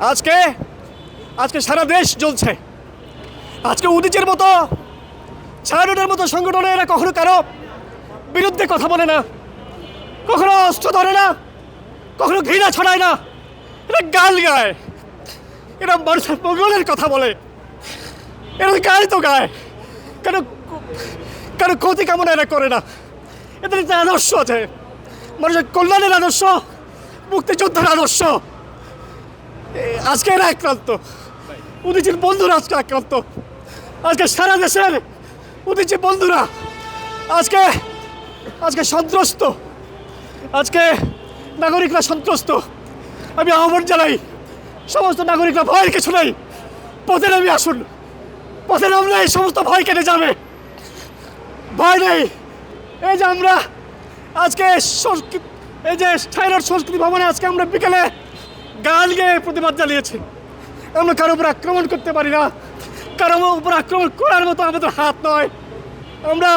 আজকে আজকে সারা দেশ জ্বলছে। আজকে উদীচীর মতো, ছায়ানটের মতো সংগঠনে এরা কখনো কারো বিরুদ্ধে কথা বলে না, কখনো অস্ত্র ধরে না, কখনো ঘৃণা ছড়ায় না। এরা গাল গায়, এরা মানুষের মঙ্গলের কথা বলে, এরা গায় তো গায়, কেন কেন ক্ষতি কামনা এরা করে না। এদের একটা আদর্শ আছে, মানুষের কল্যাণের আদর্শ, মুক্তিযোদ্ধার আদর্শ। আজকে এরা আক্রান্ত, উদীচীর বন্ধুরা আজকে আক্রান্ত। আজকে সারা দেশের উদীচী বন্ধুরা আজকে আজকে সন্ত্রস্ত, আজকে নাগরিকরা সন্ত্রস্ত। আমি আহ্বান জানাই সমস্ত নাগরিকরা, ভয়ের কিছু নেই, পথে নামে আসুন। পথে নামলে এই সমস্ত ভয় কেটে যাবে, ভয় নেই। এই যে আমরা আজকে এই যে ছায়ানট সংস্কৃতি ভবনে আজকে আমরা বিকেলে গান গেয়ে প্রতিবাদ জানিয়েছি। আমরা কারোর উপর আক্রমণ করতে পারি না, কারোর উপর আক্রমণ করার মতো আমাদের হাত নয়। আমরা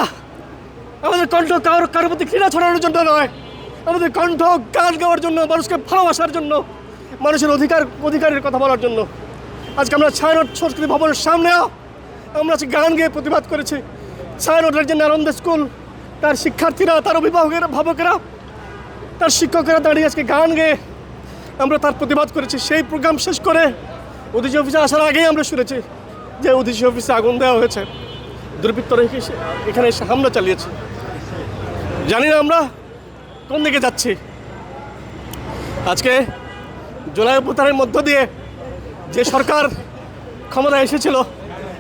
আমাদের কণ্ঠ কারোর প্রতি ঘৃণা ছড়ানোর জন্য নয়, আমাদের কণ্ঠ গান গাওয়ার জন্য, মানুষকে ভালোবাসার জন্য, মানুষের অধিকারের কথা বলার জন্য। আজকে আমরা ছায়ানট সংস্কৃতি ভবনের সামনেও আমরা আজকে গান গেয়ে প্রতিবাদ করেছি। ছায়ানটের যে নালন্দ স্কুল, তার শিক্ষার্থীরা, তার অভিভাবকেরা, তার শিক্ষকেরা দাঁড়িয়ে আজকে গান গেয়ে আমরা তার প্রতিবাদ করেছি। সেই প্রোগ্রাম শেষ করে উদীচী অফিসে আসার আগেই আমরা শুনেছি যে উদীচী অফিসে আগুন দেওয়া হয়েছে, দুর্বৃত্তরা এখানে এসে হামলা চালিয়েছে। জানি না আমরা কোন দিকে যাচ্ছি। আজকে জুলাই অভ্যুত্থানের মধ্য দিয়ে যে সরকার ক্ষমতায় এসেছিল,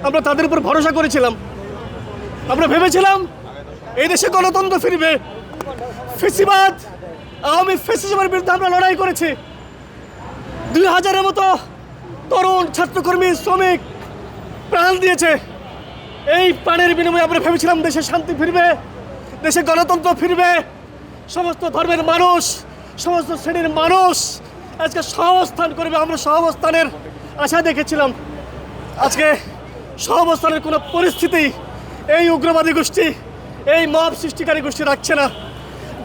আমরা তাদের উপর ভরসা করেছিলাম। আমরা ভেবেছিলাম এই দেশে গণতন্ত্র ফিরবে। ফেসিবাদ, আওয়ামী ফেসিজমের বিরুদ্ধে আমরা লড়াই করেছি। 2000-এর মতো তরুণ ছাত্রকর্মী, শ্রমিক প্রাণ দিয়েছে। এই প্রাণের বিনিময়ে আমরা ভেবেছিলাম দেশে শান্তি ফিরবে, দেশে গণতন্ত্র ফিরবে, সমস্ত ধর্মের মানুষ, সমস্ত শ্রেণীর মানুষ আজকে সহাবস্থান করবে। আমরা সহাবস্থানের আশা দেখেছিলাম। আজকে সহাবস্থানের কোনো পরিস্থিতি এই উগ্রবাদী গোষ্ঠী, এই মব সৃষ্টিকারী গোষ্ঠী রাখছে না।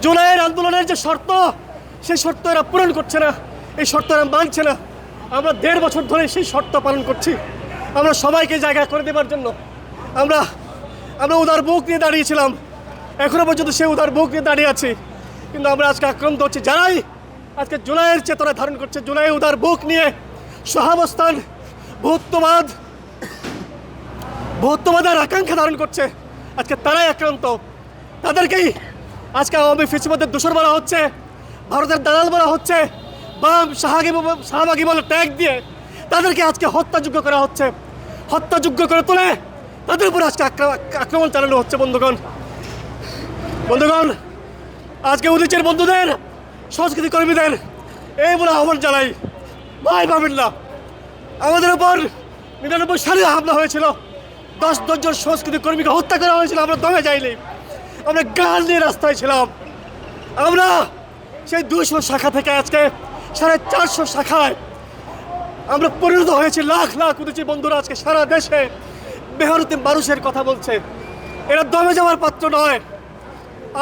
জুলাইয়ের আন্দোলনের যে শর্ত, সেই শর্ত এরা পূরণ করছে না, এই শর্ত এরা মানছে না। আমরা 1.5 বছর ধরে সেই শর্ত পালন করছি। আমরা সবাইকে জায়গা করে দেওয়ার জন্য আমরা উদার বুক নিয়ে দাঁড়িয়েছিলাম। এখনও পর্যন্ত সেই উদার বুক নিয়ে দাঁড়িয়ে আছি, কিন্তু আমরা আজকে আক্রান্ত হচ্ছি। যারাই আজকে জুলাইয়ের চেতনা ধারণ করছে, জুলাই উদার বুক নিয়ে সহাবস্থান, বহুত্ববাদের আকাঙ্ক্ষা ধারণ করছে, আজকে তারাই আক্রান্ত। তাদেরকেই আজকে আওয়ামী ফেসিবাদের দোষর বলা হচ্ছে, ভারতের দালাল বলা হচ্ছে, বাম শাহবাগী বলে ট্যাগ দিয়ে তাদেরকে আজকে হত্যাযোগ্য করা হচ্ছে। হত্যাযোগ্য করে তোলে তাদের উপর আজকে আক্রমণ চালানো হচ্ছে। বন্ধুগণ, আজকে উদীচীর বন্ধুদের, সংস্কৃতি কর্মীদের এই বলে আহ্বান জানাই, ভাই ভাবেন না, আমাদের উপর 99 সালে হামলা হয়েছিল, 10 জন সংস্কৃতি কর্মীকে হত্যা করা হয়েছিল। আমরা দমে যাইনি, আমরা গান নিয়ে রাস্তায় ছিলাম। আমরা সেই 200 শাখা থেকে আজকে 450 শাখায় আমরা পরিণত হয়েছি। লাখ লাখ উদীচী বন্ধুরা আজকে সারা দেশে মেহনতি মানুষের কথা বলছে। এরা দমে যাওয়ার পাত্র নয়।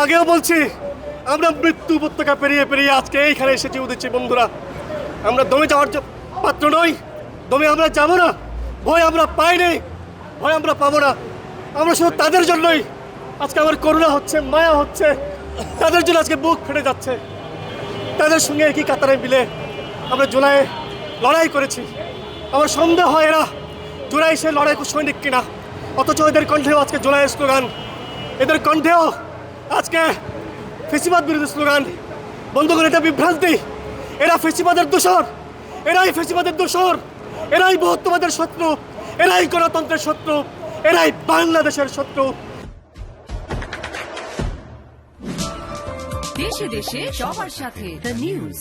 আগেও বলছি, আমরা মৃত্যু উপত্যকা পেরিয়ে পেরিয়ে আজকে এইখানে এসেছি উদীচী বন্ধুরা। আমরা দমে যাওয়ার পাত্র নই, দমে আমরা যাব না। ভয় আমরা পাইনি, ভয় আমরা পাবো না। আমরা শুধু তাদের জন্যই আজকে আমার করুণা হচ্ছে, মায়া হচ্ছে, তাদের জন্য আজকে বুক ফেটে যাচ্ছে। তাদের সঙ্গে একই কাতারে মিলে আমরা জুলাইয়ে লড়াই করেছি। আমার সন্দেহ হয় এরা জুলাই সে লড়াই সৈনিক কিনা, অথচ এদের কণ্ঠেও আজকে জুলাইয়ের স্লোগান, এদের কণ্ঠেও আজকে ফেসিবাদ বিরোধী স্লোগান। বন্ধুগণ, এটা বিভ্রান্তি। এরা ফেসিবাদের দোষর, এরাই ফেসিবাদের দোষর, এরাই বহুত্ববাদের শত্রু, এরাই গণতন্ত্রের শত্রু, এরাই বাংলাদেশের শত্রু। দেশে দেশে সবার সাথে দ্য নিউজ।